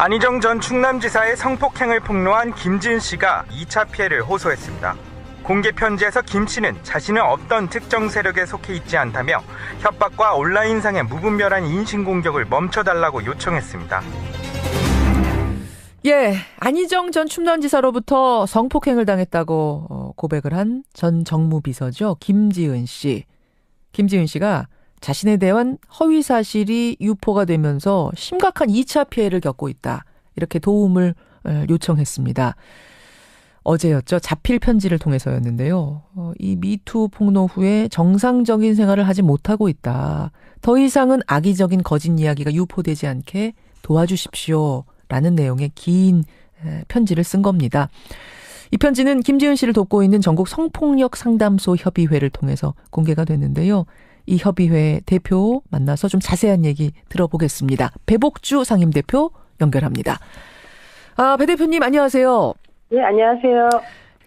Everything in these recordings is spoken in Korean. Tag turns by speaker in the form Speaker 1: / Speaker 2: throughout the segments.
Speaker 1: 안희정 전 충남지사의 성폭행을 폭로한 김지은 씨가 2차 피해를 호소했습니다. 공개 편지에서 김 씨는 자신은 어떤 특정 세력에 속해 있지 않다며 협박과 온라인상의 무분별한 인신공격을 멈춰달라고 요청했습니다.
Speaker 2: 예, 안희정 전 충남지사로부터 성폭행을 당했다고 고백을 한 전 정무비서죠. 김지은 씨. 김지은 씨가 자신에 대한 허위 사실이 유포가 되면서 심각한 2차 피해를 겪고 있다. 이렇게 도움을 요청했습니다. 어제였죠. 자필 편지를 통해서였는데요. 이 미투 폭로 후에 정상적인 생활을 하지 못하고 있다. 더 이상은 악의적인 거짓 이야기가 유포되지 않게 도와주십시오. 라는 내용의 긴 편지를 쓴 겁니다. 이 편지는 김지은 씨를 돕고 있는 전국 성폭력 상담소 협의회를 통해서 공개가 됐는데요. 이 협의회 대표 만나서 좀 자세한 얘기 들어보겠습니다. 배복주 상임대표 연결합니다. 배 대표님 안녕하세요.
Speaker 3: 네, 안녕하세요.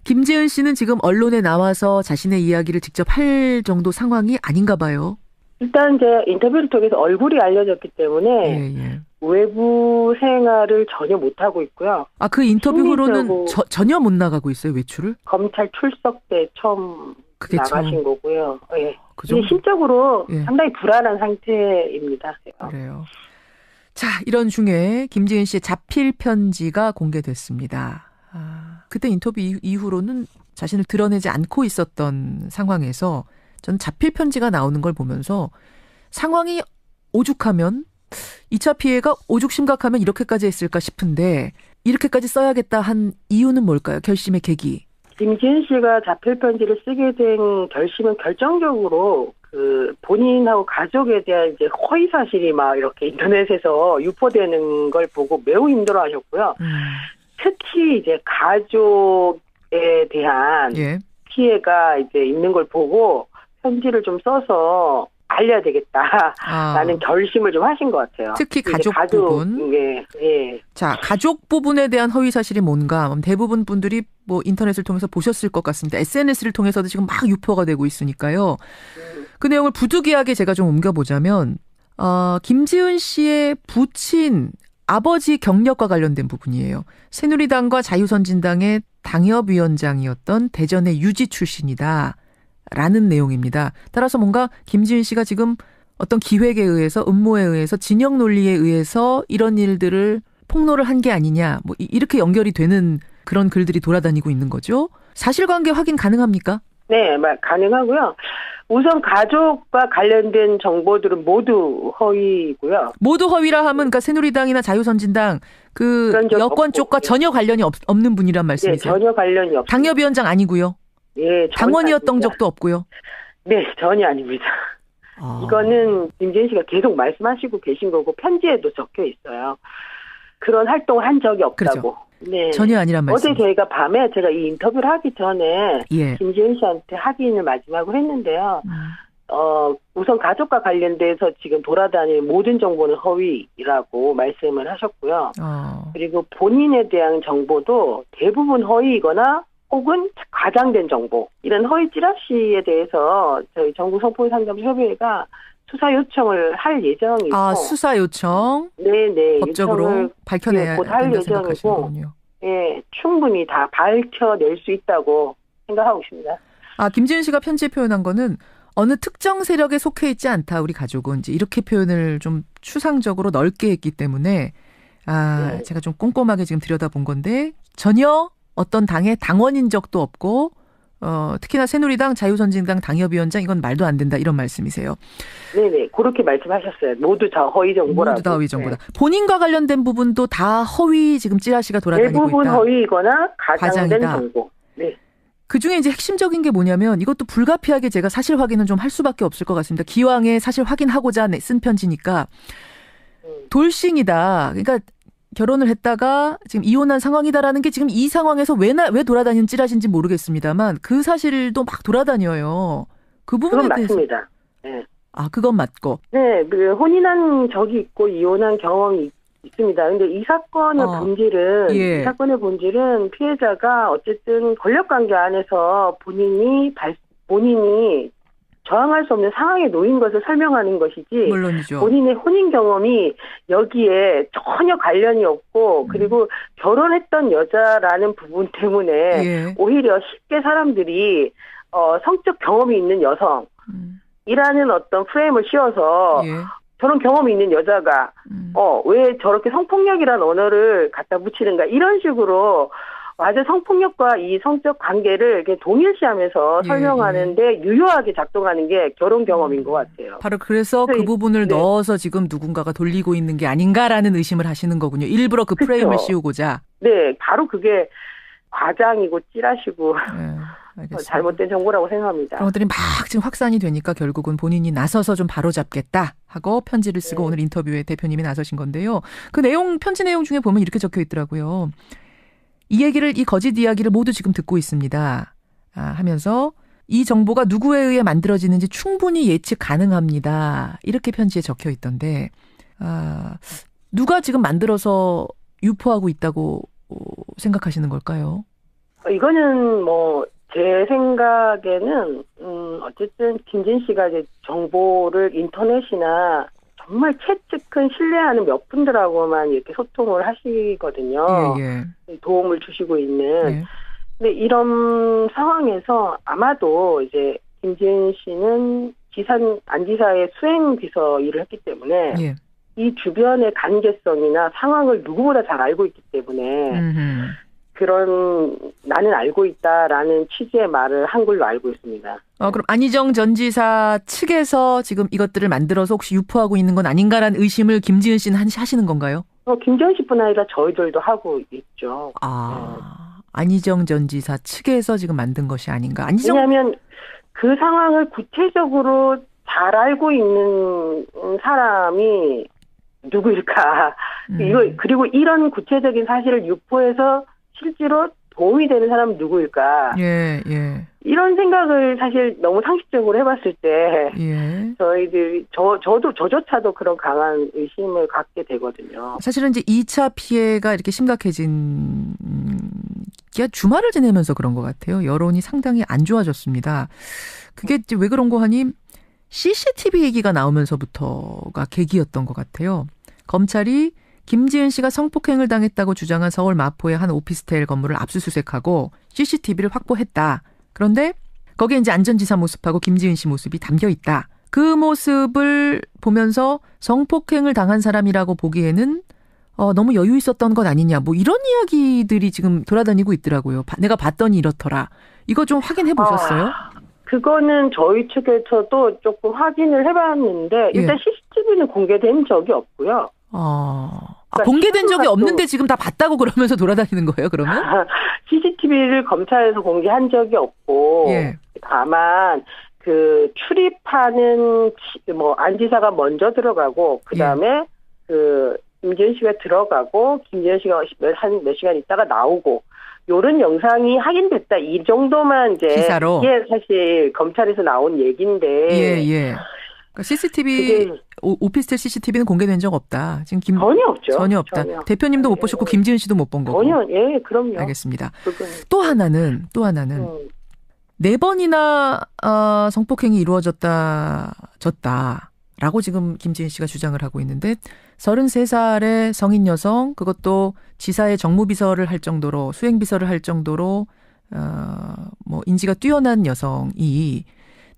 Speaker 2: 김지은 씨는 지금 언론에 나와서 자신의 이야기를 직접 할 정도 상황이 아닌가 봐요.
Speaker 3: 일단 제 인터뷰를 통해서 얼굴이 알려졌기 때문에 외부 생활을 전혀 못하고 있고요.
Speaker 2: 그 인터뷰 후로는 전혀 못 나가고 있어요, 외출을?
Speaker 3: 검찰 출석 때 처음 나가신 거고요. 예. 심적으로 상당히 불안한 상태입니다.
Speaker 2: 그래요. 자, 이런 중에 김지은 씨의 자필 편지가 공개됐습니다. 그때 인터뷰 이후로는 자신을 드러내지 않고 있었던 상황에서 전 자필 편지가 나오는 걸 보면서 상황이 오죽하면 2차 피해가 오죽 심각하면 이렇게까지 했을까 싶은데 이렇게까지 써야겠다 한 이유는 뭘까요? 결심의 계기.
Speaker 3: 김지은 씨가 자필 편지를 쓰게 된 결심은 결정적으로 본인하고 가족에 대한 이제 허위 사실이 막 이렇게 인터넷에서 유포되는 걸 보고 매우 힘들어하셨고요. 특히 이제 가족에 대한 피해가 이제 있는 걸 보고 편지를 좀 써서 알려야 되겠다라는 결심을 좀 하신 것 같아요.
Speaker 2: 특히 가족 부분. 자, 가족 부분에 대한 허위 사실이 뭔가 대부분 분들이 뭐 인터넷을 통해서 보셨을 것 같습니다. SNS를 통해서도 지금 막 유포가 되고 있으니까요. 그 내용을 부득이하게 제가 좀 옮겨보자면 김지은 씨의 부친 아버지 경력과 관련된 부분이에요. 새누리당과 자유선진당의 당협위원장이었던 대전의 유지 출신이다. 라는 내용입니다. 따라서 뭔가 김지은 씨가 지금 어떤 기획에 의해서 음모에 의해서 진영 논리에 의해서 이런 일들을 폭로를 한 게 아니냐 뭐 이렇게 연결이 되는 그런 글들이 돌아다니고 있는 거죠. 사실관계 확인 가능합니까?
Speaker 3: 네, 가능하고요. 우선 가족과 관련된 정보들은 모두 허위고요.
Speaker 2: 모두 허위라 하면 그러니까 새누리당이나 자유선진당 여권 쪽과 전혀 관련이 없는 분이란 말씀이세요?
Speaker 3: 네, 전혀 관련이 없습니다.
Speaker 2: 당협위원장 아니고요?
Speaker 3: 예,
Speaker 2: 당원이었던 적도 없고요?
Speaker 3: 네, 전혀 아닙니다. 이거는 김지은 씨가 계속 말씀하시고 계신 거고 편지에도 적혀 있어요. 그런 활동을 한 적이 없다고.
Speaker 2: 그렇죠.
Speaker 3: 네.
Speaker 2: 전혀 아니란 말씀.
Speaker 3: 어제 저희가 밤에 제가 이 인터뷰를 하기 전에 김지은 씨한테 확인을 마지막으로 했는데요. 우선 가족과 관련돼서 지금 돌아다니는 모든 정보는 허위라고 말씀을 하셨고요. 그리고 본인에 대한 정보도 대부분 허위이거나 혹은 과장된 정보, 이런 허위 찌라시에 대해서 저희 전국 성폭력상담협의회가 수사 요청을 할 예정이고.
Speaker 2: 수사 요청?
Speaker 3: 네네.
Speaker 2: 법적으로 밝혀내야 된다 생각하시는군요.
Speaker 3: 예, 충분히 다 밝혀낼 수 있다고 생각하고 있습니다.
Speaker 2: 김지은 씨가 편지에 표현한 거는 어느 특정 세력에 속해 있지 않다, 우리 가족은. 이제 이렇게 표현을 좀 추상적으로 넓게 했기 때문에, 제가 좀 꼼꼼하게 지금 들여다본 건데, 전혀 어떤 당의 당원인 적도 없고 특히나 새누리당, 자유선진당 당협위원장 이건 말도 안 된다 이런 말씀이세요.
Speaker 3: 네네. 그렇게 말씀하셨어요. 모두 다 허위 정보라고.
Speaker 2: 모두 다 허위 정보다. 본인과 관련된 부분도 다 허위 지금 찌라시가 돌아다니고 있다.
Speaker 3: 대부분 허위이거나 과장된 정보. 네.
Speaker 2: 그중에 이제 핵심적인 게 뭐냐면 이것도 불가피하게 제가 사실 확인은 좀 할 수밖에 없을 것 같습니다. 기왕에 사실 확인하고자 쓴 편지니까 돌싱이다. 그러니까 결혼을 했다가 지금 이혼한 상황이다라는 게 지금 이 상황에서 왜 돌아다니는 찌라시인지 모르겠습니다만 그 사실도 막 돌아다녀요. 그 부분에 대해서.
Speaker 3: 그건 맞습니다. 네.
Speaker 2: 그건 맞고.
Speaker 3: 네, 혼인한 적이 있고 이혼한 경험이 있습니다. 근데 이 사건의 본질은 피해자가 어쨌든 권력관계 안에서 본인이 저항할 수 없는 상황에 놓인 것을 설명하는 것이지
Speaker 2: 물론이죠.
Speaker 3: 본인의 혼인 경험이 여기에 전혀 관련이 없고 그리고 결혼했던 여자라는 부분 때문에
Speaker 2: 예.
Speaker 3: 오히려 쉽게 사람들이 성적 경험이 있는 여성이라는 어떤 프레임을 씌워서
Speaker 2: 예.
Speaker 3: 저런 경험이 있는 여자가 왜 저렇게 성폭력이라는 언어를 갖다 붙이는가 이런 식으로 아주 성폭력과 이 성적 관계를 이렇게 동일시하면서 설명하는데 유효하게 작동하는 게 결혼 경험인 것 같아요.
Speaker 2: 바로 그래서 그 부분을 넣어서 지금 누군가가 돌리고 있는 게 아닌가라는 의심을 하시는 거군요. 일부러 그 프레임을 씌우고자.
Speaker 3: 네, 바로 그게 과장이고 찌라시고 잘못된 정보라고 생각합니다.
Speaker 2: 그런 것들이 막 지금 확산이 되니까 결국은 본인이 나서서 좀 바로잡겠다 하고 편지를 쓰고 오늘 인터뷰에 대표님이 나서신 건데요. 그 내용, 편지 내용 중에 보면 이렇게 적혀 있더라고요. 이 거짓 이야기를 모두 지금 듣고 있습니다. 하면서 이 정보가 누구에 의해 만들어지는지 충분히 예측 가능합니다. 이렇게 편지에 적혀 있던데, 누가 지금 만들어서 유포하고 있다고 생각하시는 걸까요?
Speaker 3: 이거는 제 생각에는 어쨌든 김진 씨가 이제 정보를 인터넷이나 정말 최측근 신뢰하는 몇 분들하고만 이렇게 소통을 하시거든요.
Speaker 2: 예.
Speaker 3: 도움을 주시고 있는.
Speaker 2: 예.
Speaker 3: 근데 이런 상황에서 아마도 이제 김지은 씨는 안지사의 수행비서 일을 했기 때문에
Speaker 2: 예.
Speaker 3: 이 주변의 관계성이나 상황을 누구보다 잘 알고 있기 때문에 그런 나는 알고 있다라는 취지의 말을 한 걸로 알고 있습니다.
Speaker 2: 그럼 안희정 전 지사 측에서 지금 이것들을 만들어서 혹시 유포하고 있는 건 아닌가라는 의심을 김지은 씨는 하시는 건가요?
Speaker 3: 김지은 씨뿐 아니라 저희들도 하고 있죠.
Speaker 2: 안희정 전 지사 측에서 지금 만든 것이 아닌가?
Speaker 3: 왜냐하면 그 상황을 구체적으로 잘 알고 있는 사람이 누구일까? 그리고 이런 구체적인 사실을 유포해서 실제로 도움이 되는 사람은 누구일까?
Speaker 2: 예.
Speaker 3: 이런 생각을 사실 너무 상식적으로 해봤을 때, 저희들이, 저조차도 그런 강한 의심을 갖게 되거든요.
Speaker 2: 사실은 이제 2차 피해가 이렇게 심각해진 게 주말을 지내면서 그런 것 같아요. 여론이 상당히 안 좋아졌습니다. 그게 이제 왜 그런 거 하니? CCTV 얘기가 나오면서부터가 계기였던 것 같아요. 검찰이 김지은 씨가 성폭행을 당했다고 주장한 서울 마포의 한 오피스텔 건물을 압수수색하고 CCTV를 확보했다. 그런데 거기에 이제 안 전 지사 모습하고 김지은 씨 모습이 담겨 있다. 그 모습을 보면서 성폭행을 당한 사람이라고 보기에는 너무 여유 있었던 것 아니냐. 이런 이야기들이 지금 돌아다니고 있더라고요. 내가 봤더니 이렇더라. 이거 좀 확인해 보셨어요?
Speaker 3: 그거는 저희 측에서도 조금 확인을 해봤는데 일단 CCTV는 공개된 적이 없고요.
Speaker 2: 공개된 적이 없는데 지금 다 봤다고 그러면서 돌아다니는 거예요, 그러면?
Speaker 3: CCTV를 검찰에서 공개한 적이 없고, 다만, 출입하는, 안 지사가 먼저 들어가고, 그 다음에, 김지은 씨가 들어가고, 김지은 씨가 몇 시간 있다가 나오고, 요런 영상이 확인됐다. 이 정도만 이제. 기사로. 이게 사실 검찰에서 나온 얘기인데.
Speaker 2: 그러니까 CCTV, 오피스텔 CCTV는 공개된 적 없다. 지금
Speaker 3: 전혀 없죠.
Speaker 2: 전혀 없다. 대표님도 못 보셨고 김지은 씨도 못 본 거고.
Speaker 3: 전혀, 그럼요.
Speaker 2: 알겠습니다. 또 하나는 4번이나 성폭행이 이루어졌다라고 지금 김지은 씨가 주장을 하고 있는데 33살의 성인 여성, 그것도 지사의 정무비서를 할 정도로 수행비서를 할 정도로 인지가 뛰어난 여성이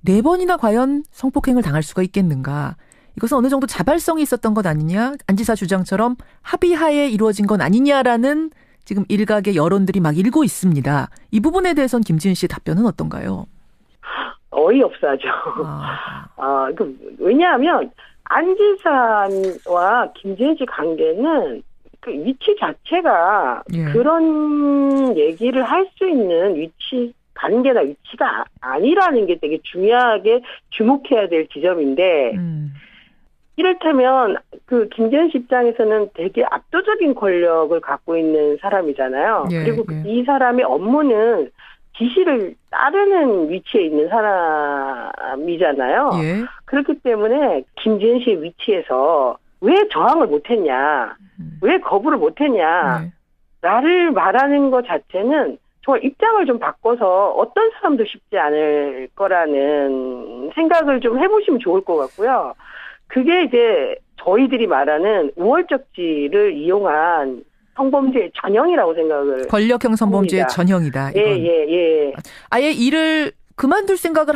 Speaker 2: 4번이나 과연 성폭행을 당할 수가 있겠는가? 이것은 어느 정도 자발성이 있었던 것 아니냐? 안 지사 주장처럼 합의하에 이루어진 건 아니냐라는 지금 일각의 여론들이 막 일고 있습니다. 이 부분에 대해서는 김지은 씨의 답변은 어떤가요?
Speaker 3: 어이없어하죠. 왜냐하면 안 지사와 김지은 씨 관계는 그 위치 자체가 그런 얘기를 할 수 있는 관계나 위치가 아니라는 게 되게 중요하게 주목해야 될 지점인데, 이를테면, 김지은 씨 입장에서는 되게 압도적인 권력을 갖고 있는 사람이잖아요. 그리고 이 사람의 업무는 지시를 따르는 위치에 있는 사람이잖아요. 그렇기 때문에 김지은 씨의 위치에서 왜 저항을 못했냐, 왜 거부를 못했냐, 나를 말하는 것 자체는 정말 입장을 좀 바꿔서 어떤 사람도 쉽지 않을 거라는 생각을 좀 해보시면 좋을 것 같고요. 그게 이제 저희들이 말하는 우월적지를 이용한 성범죄의 전형이라고 생각을
Speaker 2: 권력형 성범죄의
Speaker 3: 합니다.
Speaker 2: 전형이다. 이건.
Speaker 3: 예.
Speaker 2: 아예 일을 그만둘 생각을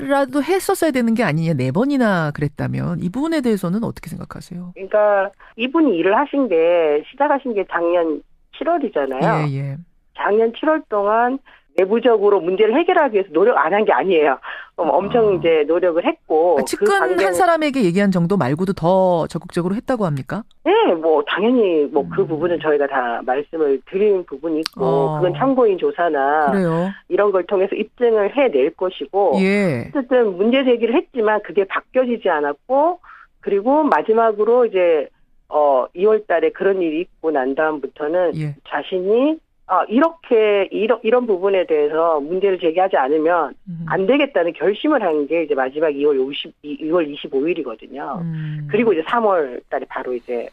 Speaker 2: 라도 했었어야 되는 게 아니냐. 4번이나 그랬다면 이 부분에 대해서는 어떻게 생각하세요?
Speaker 3: 그러니까 이분이 일을 하신 게 시작하신 게 작년 7월이잖아요.
Speaker 2: 예.
Speaker 3: 작년 7월 동안 내부적으로 문제를 해결하기 위해서 노력 안 한 게 아니에요. 엄청 이제 노력을 했고.
Speaker 2: 측근 한 사람에게 얘기한 정도 말고도 더 적극적으로 했다고 합니까?
Speaker 3: 네, 뭐 당연히 뭐 그 부분은 저희가 다 말씀을 드린 부분이 있고 그건 참고인 조사나
Speaker 2: 그래요.
Speaker 3: 이런 걸 통해서 입증을 해낼 것이고
Speaker 2: 예.
Speaker 3: 어쨌든 문제 제기를 했지만 그게 바뀌어지지 않았고 그리고 마지막으로 이제 2월 달에 그런 일이 있고 난 다음부터는 자신이 이런 부분에 대해서 문제를 제기하지 않으면 안 되겠다는 결심을 한 게 이제 마지막 2월 25일이거든요. 그리고 이제 3월 달에 바로 이제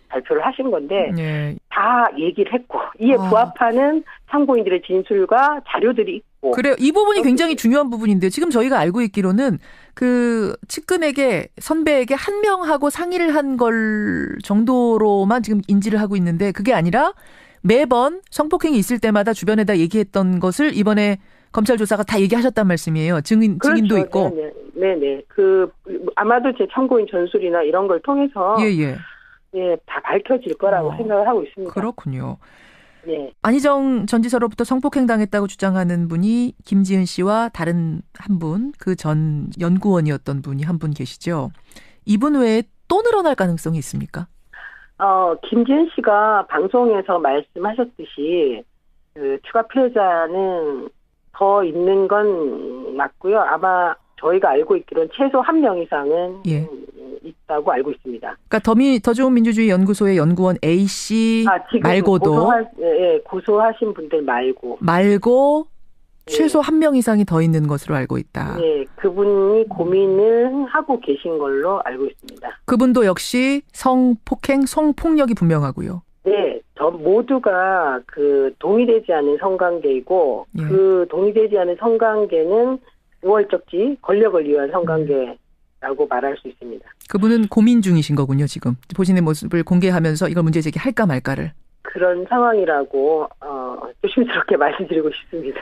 Speaker 3: 발표를 하신 건데 다 얘기를 했고 이에 부합하는 참고인들의 진술과 자료들이 있고.
Speaker 2: 그래요. 이 부분이 굉장히 중요한 부분인데요. 지금 저희가 알고 있기로는 그 측근에게 선배에게 한 명하고 상의를 한 걸 정도로만 지금 인지를 하고 있는데 그게 아니라 매번 성폭행이 있을 때마다 주변에다 얘기했던 것을 이번에 검찰 조사가 다 얘기하셨단 말씀이에요. 증인도
Speaker 3: 그렇죠.
Speaker 2: 있고.
Speaker 3: 네네. 아마도 제 참고인 전술이나 이런 걸 통해서 다 밝혀질 거라고 생각을 하고 있습니다.
Speaker 2: 그렇군요.
Speaker 3: 네.
Speaker 2: 안희정 전 지사로부터 성폭행 당했다고 주장하는 분이 김지은 씨와 다른 한 분, 그 전 연구원이었던 분이 한 분 계시죠. 이분 외에 또 늘어날 가능성이 있습니까?
Speaker 3: 김지은 씨가 방송에서 말씀하셨듯이 그 추가 피해자는 더 있는 건 맞고요. 아마 저희가 알고 있기로는 최소 1명 이상은 있다고 알고 있습니다.
Speaker 2: 그러니까 더 좋은 민주주의 연구소의 연구원 A 씨 말고도
Speaker 3: 고소하신 분들 말고
Speaker 2: 최소 1명 이상이 더 있는 것으로 알고 있다.
Speaker 3: 네, 그분이 고민을 하고 계신 걸로 알고 있습니다.
Speaker 2: 그분도 역시 성폭행, 성폭력이 분명하고요.
Speaker 3: 네, 모두가 그 동의되지 않은 성관계이고 그 동의되지 않은 성관계는 우월적지, 권력을 위한 성관계라고 말할 수 있습니다.
Speaker 2: 그분은 고민 중이신 거군요, 지금. 본인의 모습을 공개하면서 이걸 문제 제기할까 말까를.
Speaker 3: 그런 상황이라고 조심스럽게 말씀드리고 싶습니다.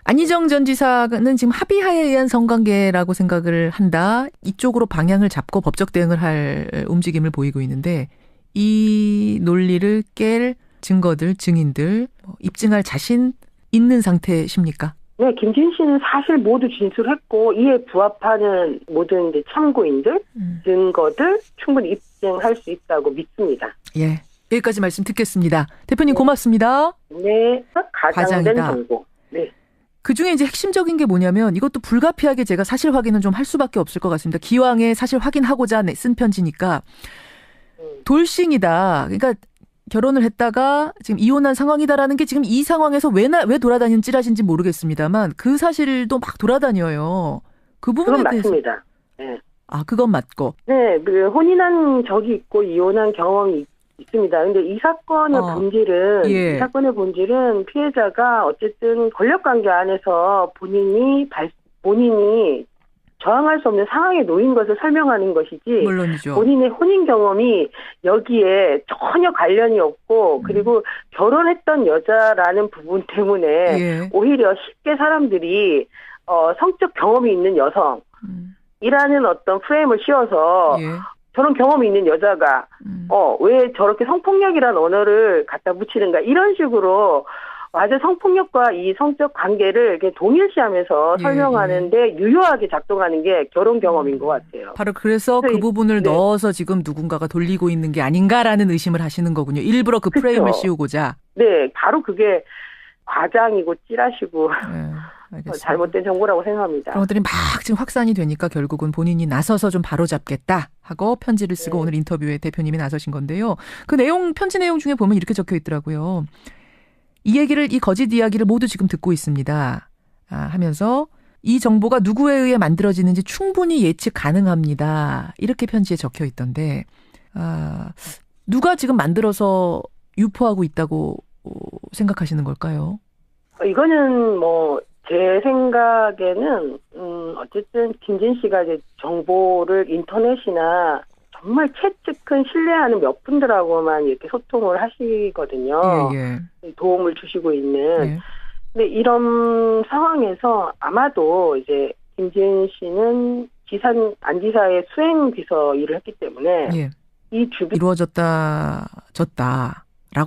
Speaker 2: 안희정 전 지사는 지금 합의하에 의한 성관계라고 생각을 한다. 이쪽으로 방향을 잡고 법적 대응을 할 움직임을 보이고 있는데 이 논리를 깰 증거들, 증인들 입증할 자신 있는 상태십니까?
Speaker 3: 네, 김진 씨는 사실 모두 진술했고 이에 부합하는 모든 이제 참고인들, 증거들 충분히 입증할 수 있다고 믿습니다.
Speaker 2: 예, 여기까지 말씀 듣겠습니다. 대표님 고맙습니다.
Speaker 3: 네, 가장된 정보. 네.
Speaker 2: 그중에 이제 핵심적인 게 뭐냐면 이것도 불가피하게 제가 사실 확인은 좀 할 수밖에 없을 것 같습니다. 기왕에 사실 확인하고자 쓴 편지니까 돌싱이다. 그러니까 결혼을 했다가 지금 이혼한 상황이다라는 게 지금 이 상황에서 왜 돌아다니는 찌라시인지 모르겠습니다만 그 사실도 막 돌아다녀요. 그 부분에
Speaker 3: 그건
Speaker 2: 대해서.
Speaker 3: 맞습니다. 네.
Speaker 2: 그건 맞고.
Speaker 3: 네, 혼인한 적이 있고 이혼한 경험이 있습니다. 근데 이 사건의 본질은 피해자가 어쨌든 권력관계 안에서 본인이 저항할 수 없는 상황에 놓인 것을 설명하는 것이지
Speaker 2: 물론이죠.
Speaker 3: 본인의 혼인 경험이 여기에 전혀 관련이 없고 그리고 결혼했던 여자라는 부분 때문에 오히려 쉽게 사람들이 성적 경험이 있는 여성이라는 어떤 프레임을 씌워서 저런 경험이 있는 여자가 왜 저렇게 성폭력이라는 언어를 갖다 붙이는가 이런 식으로 아주 성폭력과 이 성적 관계를 이렇게 동일시하면서 설명하는데 유효하게 작동하는 게 결혼 경험인 것 같아요.
Speaker 2: 바로 그래서 그 부분을 넣어서 지금 누군가가 돌리고 있는 게 아닌가라는 의심을 하시는 거군요. 일부러 그 프레임을 씌우고자.
Speaker 3: 네, 바로 그게 과장이고 찌라시고 잘못된 정보라고 생각합니다.
Speaker 2: 그런 것들이 막 지금 확산이 되니까 결국은 본인이 나서서 좀 바로잡겠다 하고 편지를 쓰고 오늘 인터뷰에 대표님이 나서신 건데요. 그 내용, 편지 내용 중에 보면 이렇게 적혀 있더라고요. 이 거짓 이야기를 모두 지금 듣고 있습니다. 하면서 이 정보가 누구에 의해 만들어지는지 충분히 예측 가능합니다. 이렇게 편지에 적혀 있던데 누가 지금 만들어서 유포하고 있다고 생각하시는 걸까요?
Speaker 3: 이거는 뭐 제 생각에는 어쨌든 김진 씨가 이제 정보를 인터넷이나 정말 최측근 신뢰하는 몇 분들하고만 이렇게 소통을 하시거든요.
Speaker 2: 예.
Speaker 3: 도움을 주시고 있는.
Speaker 2: 예.
Speaker 3: 근데 이런 상황에서 아마도 이제 김지은 씨는 안지사의 수행 비서 일을 했기 때문에
Speaker 2: 예.
Speaker 3: 이 주변
Speaker 2: 이루어졌다라고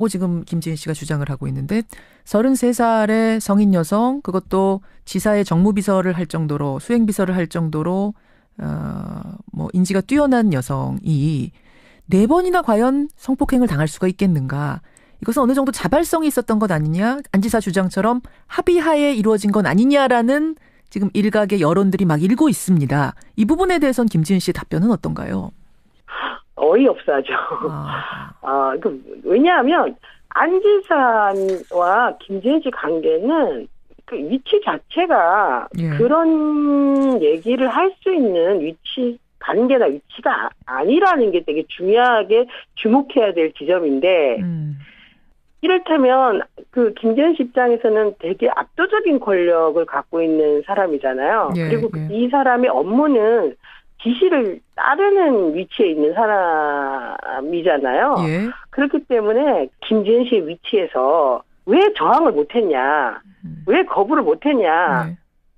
Speaker 2: 지금 김지은 씨가 주장을 하고 있는데 33살의 성인 여성 그것도 지사의 정무비서를 할 정도로 수행비서를 할 정도로 뭐 인지가 뛰어난 여성이 4번이나 과연 성폭행을 당할 수가 있겠는가? 이것은 어느 정도 자발성이 있었던 것 아니냐? 안 지사 주장처럼 합의하에 이루어진 건 아니냐라는 지금 일각의 여론들이 막 일고 있습니다. 이 부분에 대해서는 김지은 씨의 답변은 어떤가요?
Speaker 3: 어이없어하죠. 왜냐하면 안 지사와 김지은 씨 관계는 그 위치 자체가 그런 얘기를 할 수 있는 관계나 위치가 아니라는 게 되게 중요하게 주목해야 될 지점인데, 이를테면 그 김지은 씨 입장에서는 되게 압도적인 권력을 갖고 있는 사람이잖아요. 그리고 이 사람의 업무는 지시를 따르는 위치에 있는 사람이잖아요. 그렇기 때문에 김지은 씨의 위치에서 왜 저항을 못했냐, 왜 거부를 못했냐,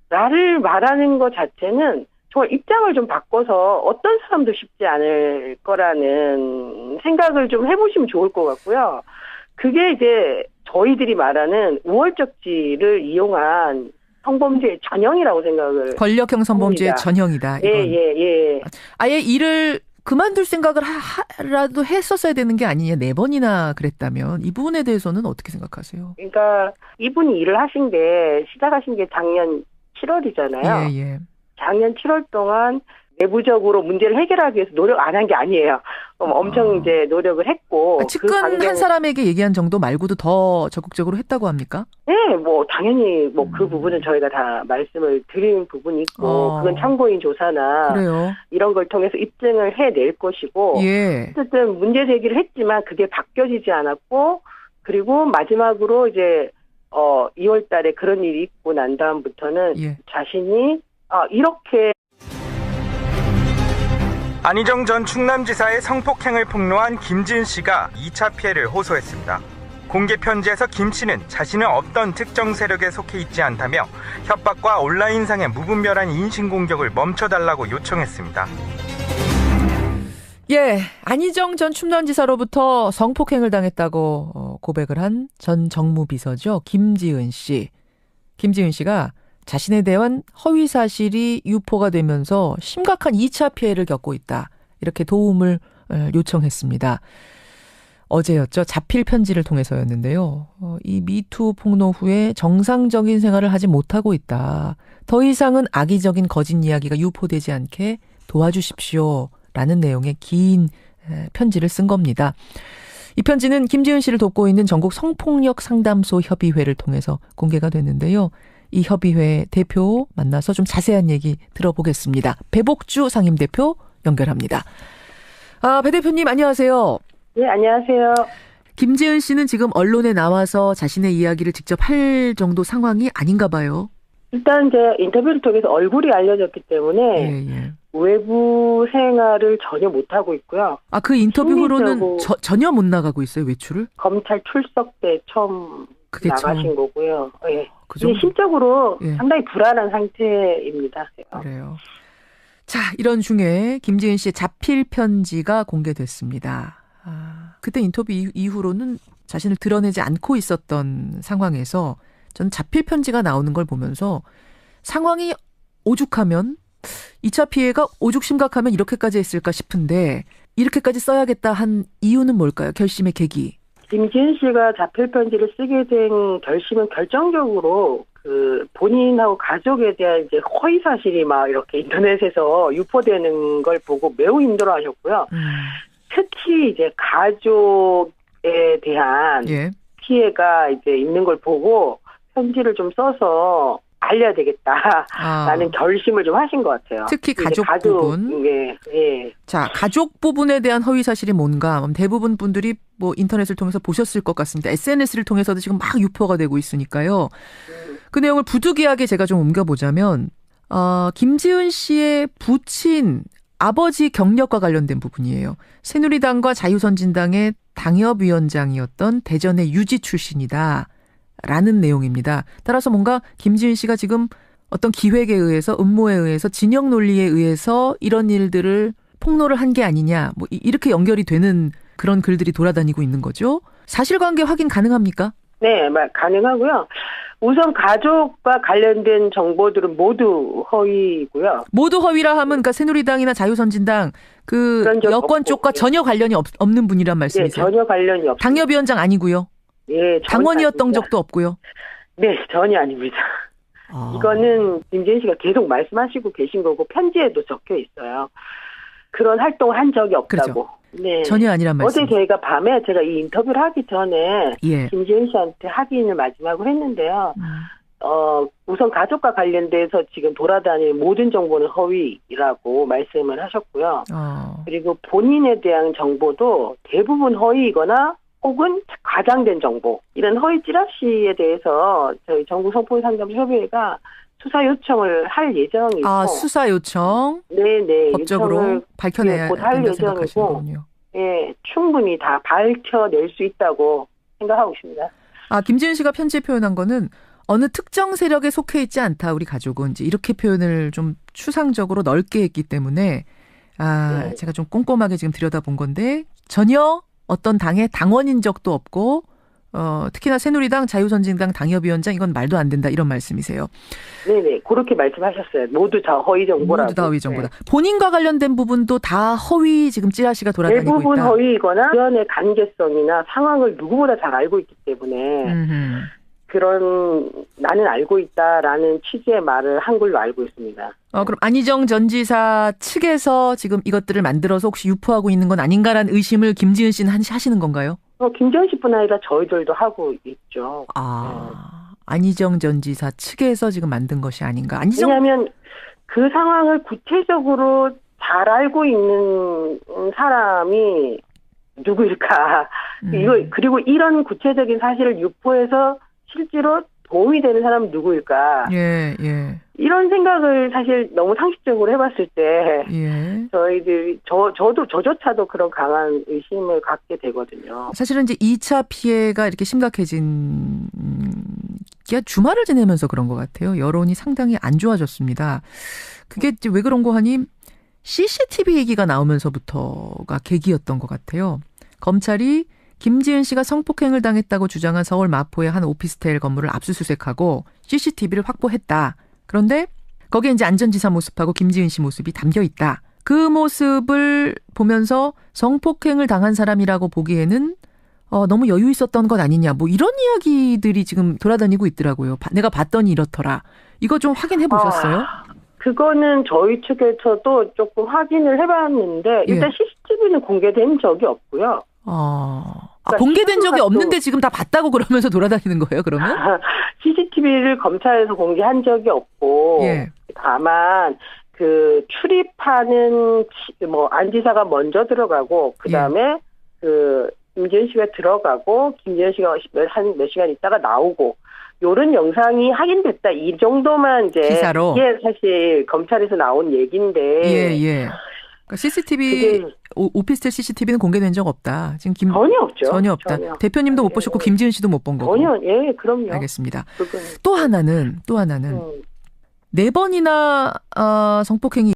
Speaker 3: 나를 말하는 것 자체는 정말 입장을 좀 바꿔서 어떤 사람도 쉽지 않을 거라는 생각을 좀 해보시면 좋을 것 같고요. 그게 이제 저희들이 말하는 우월적지를 이용한 성범죄의 전형이라고 생각을
Speaker 2: 권력형 성범죄의
Speaker 3: 합니다.
Speaker 2: 전형이다. 이건.
Speaker 3: 예.
Speaker 2: 아예 일을 그만둘 생각을 라도 했었어야 되는 게 아니냐. 4번이나 그랬다면 이 부분에 대해서는 어떻게 생각하세요?
Speaker 3: 그러니까 이분이 일을 시작하신 게 작년 7월이잖아요.
Speaker 2: 예.
Speaker 3: 작년 7월 동안 내부적으로 문제를 해결하기 위해서 노력 안 한 게 아니에요. 엄청 이제 노력을 했고.
Speaker 2: 측근 한 사람에게 얘기한 정도 말고도 더 적극적으로 했다고 합니까?
Speaker 3: 네, 뭐 당연히 뭐 그 부분은 저희가 다 말씀을 드린 부분이 있고, 그건 참고인 조사나
Speaker 2: 그래요.
Speaker 3: 이런 걸 통해서 입증을 해낼 것이고, 어쨌든 문제 제기를 했지만 그게 바뀌어지지 않았고, 그리고 마지막으로 이제 2월달에 그런 일이 있고 난 다음부터는 자신이 이렇게
Speaker 1: 안희정 전 충남지사의 성폭행을 폭로한 김지은 씨가 2차 피해를 호소했습니다. 공개 편지에서 김 씨는 자신은 어떤 특정 세력에 속해 있지 않다며 협박과 온라인상의 무분별한 인신공격을 멈춰달라고 요청했습니다.
Speaker 2: 안희정 전 충남지사로부터 성폭행을 당했다고 고백을 한 전 정무비서죠. 김지은 씨. 김지은 씨가 자신에 대한 허위 사실이 유포가 되면서 심각한 2차 피해를 겪고 있다. 이렇게 도움을 요청했습니다. 어제였죠. 자필 편지를 통해서였는데요. 이 미투 폭로 후에 정상적인 생활을 하지 못하고 있다. 더 이상은 악의적인 거짓 이야기가 유포되지 않게 도와주십시오. 라는 내용의 긴 편지를 쓴 겁니다. 이 편지는 김지은 씨를 돕고 있는 전국 성폭력 상담소 협의회를 통해서 공개가 됐는데요. 이 협의회 대표 만나서 좀 자세한 얘기 들어보겠습니다. 배복주 상임대표 연결합니다. 배 대표님 안녕하세요.
Speaker 3: 네, 안녕하세요.
Speaker 2: 김지은 씨는 지금 언론에 나와서 자신의 이야기를 직접 할 정도 상황이 아닌가 봐요.
Speaker 3: 일단 이제 인터뷰를 통해서 얼굴이 알려졌기 때문에 외부 생활을 전혀 못하고 있고요.
Speaker 2: 그 인터뷰 후로는 전혀 못 나가고 있어요, 외출을?
Speaker 3: 검찰 출석 때 처음 나가신 거고요. 근데 심적으로
Speaker 2: 예.
Speaker 3: 상당히 불안한 상태입니다.
Speaker 2: 그래요. 자, 이런 중에 김지은 씨의 자필 편지가 공개됐습니다. 그때 인터뷰 이후로는 자신을 드러내지 않고 있었던 상황에서 전 자필 편지가 나오는 걸 보면서 상황이 오죽하면 2차 피해가 오죽 심각하면 이렇게까지 했을까 싶은데 이렇게까지 써야겠다 한 이유는 뭘까요? 결심의 계기.
Speaker 3: 김지은 씨가 자필 편지를 쓰게 된 결심은 결정적으로 그 본인하고 가족에 대한 이제 허위 사실이 막 이렇게 인터넷에서 유포되는 걸 보고 매우 힘들어하셨고요. 특히 이제 가족에 대한 피해가 이제 있는 걸 보고 편지를 좀 써서 알려야 되겠다라는 결심을 좀 하신 것 같아요.
Speaker 2: 특히 가족 부분.
Speaker 3: 예.
Speaker 2: 자, 가족 부분에 대한 허위 사실이 뭔가 대부분 분들이 뭐 인터넷을 통해서 보셨을 것 같습니다. SNS를 통해서도 지금 막 유포가 되고 있으니까요. 그 내용을 부득이하게 제가 좀 옮겨보자면 김지은 씨의 부친 아버지 경력과 관련된 부분이에요. 새누리당과 자유선진당의 당협위원장이었던 대전의 유지 출신이다. 라는 내용입니다. 따라서 뭔가 김지은 씨가 지금 어떤 기획에 의해서 음모에 의해서 진영 논리에 의해서 이런 일들을 폭로를 한 게 아니냐. 뭐 이렇게 연결이 되는 그런 글들이 돌아다니고 있는 거죠. 사실관계 확인 가능합니까?
Speaker 3: 네, 가능하고요. 우선 가족과 관련된 정보들은 모두 허위고요.
Speaker 2: 모두 허위라 하면 그러니까 새누리당이나 자유선진당 그 여권
Speaker 3: 없고,
Speaker 2: 쪽과 전혀 관련이 없는 분이란 말씀이세요?
Speaker 3: 네, 전혀 관련이 없습니다.
Speaker 2: 당협위원장 아니고요?
Speaker 3: 예,
Speaker 2: 당원이었던
Speaker 3: 아닙니다.
Speaker 2: 적도 없고요?
Speaker 3: 네, 전혀 아닙니다. 이거는 김지은 씨가 계속 말씀하시고 계신 거고 편지에도 적혀 있어요. 그런 활동을 한 적이 없다고.
Speaker 2: 그렇죠.
Speaker 3: 네.
Speaker 2: 전혀 아니란 말씀.
Speaker 3: 어제 저희가 밤에 제가 이 인터뷰를 하기 전에
Speaker 2: 예.
Speaker 3: 김지은 씨한테 확인을 마지막으로 했는데요. 우선 가족과 관련돼서 지금 돌아다니는 모든 정보는 허위라고 말씀을 하셨고요. 그리고 본인에 대한 정보도 대부분 허위이거나 혹은 과장된 정보, 이런 허위 찌라시에 대해서 저희 정부성폭력상담협의회가 수사 요청을 할 예정이고.
Speaker 2: 수사 요청?
Speaker 3: 네네.
Speaker 2: 법적으로 밝혀내야 된다 생각하시는군요.
Speaker 3: 예, 충분히 다 밝혀낼 수 있다고 생각하고 있습니다.
Speaker 2: 김지은 씨가 편지에 표현한 거는 어느 특정 세력에 속해 있지 않다, 우리 가족은. 이제 이렇게 표현을 좀 추상적으로 넓게 했기 때문에,
Speaker 3: 네.
Speaker 2: 제가 좀 꼼꼼하게 지금 들여다본 건데, 전혀 어떤 당의 당원인 적도 없고, 특히나 새누리당, 자유선진당 당협위원장, 이건 말도 안 된다, 이런 말씀이세요.
Speaker 3: 네네, 그렇게 말씀하셨어요. 모두 다 허위 정보라고.
Speaker 2: 모두 다 허위 정보다. 네. 본인과 관련된 부분도 다 허위 지금 찌라시가 돌아다니고 있다.
Speaker 3: 대부분 허위이거나 주변의 관계성이나 상황을 누구보다 잘 알고 있기 때문에 그런 나는 알고 있다라는 취지의 말을 한글로 알고 있습니다.
Speaker 2: 그럼 안희정 전 지사 측에서 지금 이것들을 만들어서 혹시 유포하고 있는 건 아닌가라는 의심을 김지은 씨는 하시는 건가요?
Speaker 3: 김지은 씨뿐 아니라 저희들도 하고 있죠.
Speaker 2: 안희정 전 지사 측에서 지금 만든 것이 아닌가?
Speaker 3: 왜냐하면 그 상황을 구체적으로 잘 알고 있는 사람이 누구일까? 그리고 이런 구체적인 사실을 유포해서 실제로 도움이 되는 사람은 누구일까?
Speaker 2: 예.
Speaker 3: 이런 생각을 사실 너무 상식적으로 해봤을 때, 저희들이, 저조차도 그런 강한 의심을 갖게 되거든요.
Speaker 2: 사실은 이제 2차 피해가 이렇게 심각해진 게 주말을 지내면서 그런 것 같아요. 여론이 상당히 안 좋아졌습니다. 그게 이제 왜 그런 거 하니, CCTV 얘기가 나오면서부터가 계기였던 것 같아요. 검찰이 김지은 씨가 성폭행을 당했다고 주장한 서울 마포의 한 오피스텔 건물을 압수수색하고 CCTV를 확보했다. 그런데 거기에 이제 안 전 지사 모습하고 김지은 씨 모습이 담겨 있다. 그 모습을 보면서 성폭행을 당한 사람이라고 보기에는 너무 여유 있었던 것 아니냐. 뭐 이런 이야기들이 지금 돌아다니고 있더라고요. 내가 봤더니 이렇더라. 이거좀 확인해 보셨어요?
Speaker 3: 그거는 저희 측에서도 조금 확인을 해봤는데 일단 CCTV는 공개된 적이 없고요.
Speaker 2: 그러니까 공개된 적이 없는데 지금 다 봤다고 그러면서 돌아다니는 거예요, 그러면?
Speaker 3: CCTV를 검찰에서 공개한 적이 없고, 다만, 출입하는, 안 지사가 먼저 들어가고, 그 다음에, 김지은 씨가 들어가고, 김지은 씨가 몇 시간 있다가 나오고, 요런 영상이 확인됐다. 이 정도만 이제.
Speaker 2: 기사로?
Speaker 3: 이게 사실 검찰에서 나온 얘기인데.
Speaker 2: 그러니까 CCTV, 오피스텔 CCTV는 공개된 적 없다. 지금
Speaker 3: 전혀 없죠.
Speaker 2: 전혀 없다. 대표님도 못 보셨고 김지은 씨도 못 본 거고.
Speaker 3: 전혀, 그럼요.
Speaker 2: 알겠습니다. 또 하나는 4번이나 성폭행이